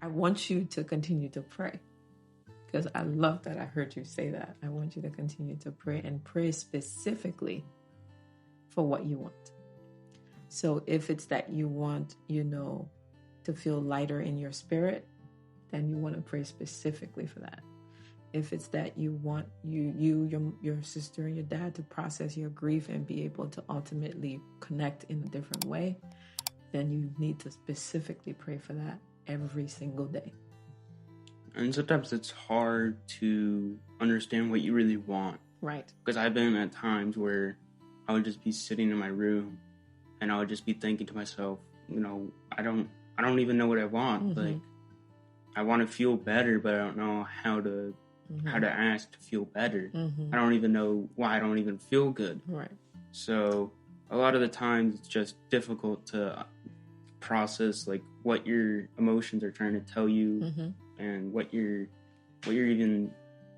I want you to continue to pray, because I love that I heard you say that. I want you to continue to pray, and pray specifically for what you want. So if it's that you want, to feel lighter in your spirit, then you want to pray specifically for that. If it's that you want your sister and your dad to process your grief and be able to ultimately connect in a different way, then you need to specifically pray for that every single day. And sometimes it's hard to understand what you really want. Right. Because I've been at times where I would just be sitting in my room and I would just be thinking to myself, I don't even know what I want. Mm-hmm. Like, I want to feel better, but I don't know how to ask to feel better. Mm-hmm. I don't even know why I don't even feel good. Right. So a lot of the times it's just difficult to process like what your emotions are trying to tell you, and what you're even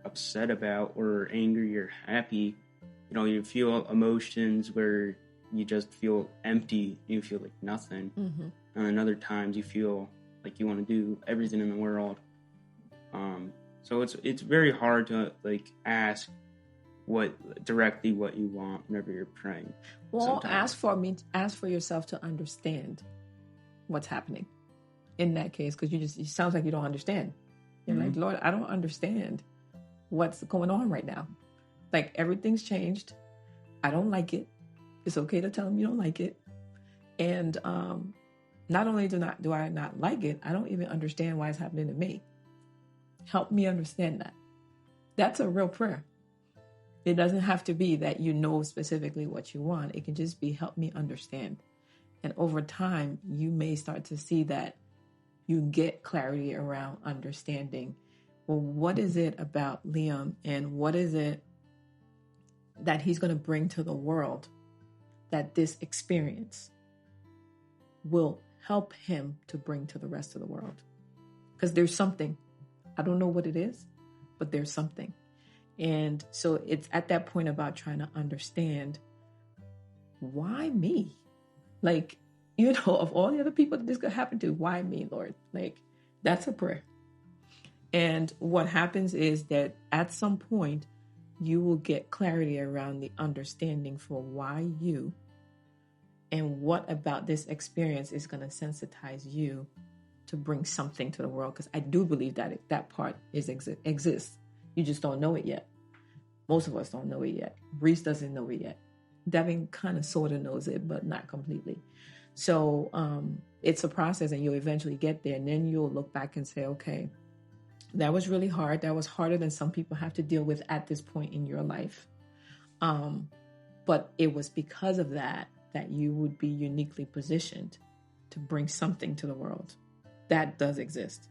upset about, or angry or happy. You feel emotions where you just feel empty, you feel like nothing. And then other times you feel like you want to do everything in the world. So it's very hard to like ask directly what you want whenever you're praying. Well, ask for yourself to understand what's happening in that case, because it sounds like you don't understand. You're like, Lord, I don't understand what's going on right now. Like, everything's changed. I don't like it. It's okay to tell him you don't like it. And not only do I not like it, I don't even understand why it's happening to me. Help me understand that. That's a real prayer. It doesn't have to be that you know specifically what you want. It can just be, help me understand. And over time, you may start to see that you get clarity around understanding. Well, what is it about Liam, and what is it that he's going to bring to the world that this experience will help him to bring to the rest of the world? Because there's something. I don't know what it is, but there's something. And so it's at that point about trying to understand, why me? Like, of all the other people that this could happen to, why me, Lord? Like, that's a prayer. And what happens is that at some point, you will get clarity around the understanding for why you, and what about this experience is going to sensitize you to bring something to the world. Because I do believe that that part exists. You just don't know it yet. Most of us don't know it yet. Reese doesn't know it yet. Devin kind of sort of knows it, but not completely. So it's a process, and you'll eventually get there. And then you'll look back and say, okay, that was really hard. That was harder than some people have to deal with at this point in your life. But it was because of that you would be uniquely positioned to bring something to the world. That does exist.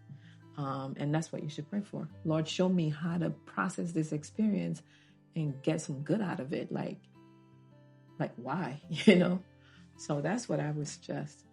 And that's what you should pray for. Lord, show me how to process this experience and get some good out of it. Like why, So that's what I would suggest.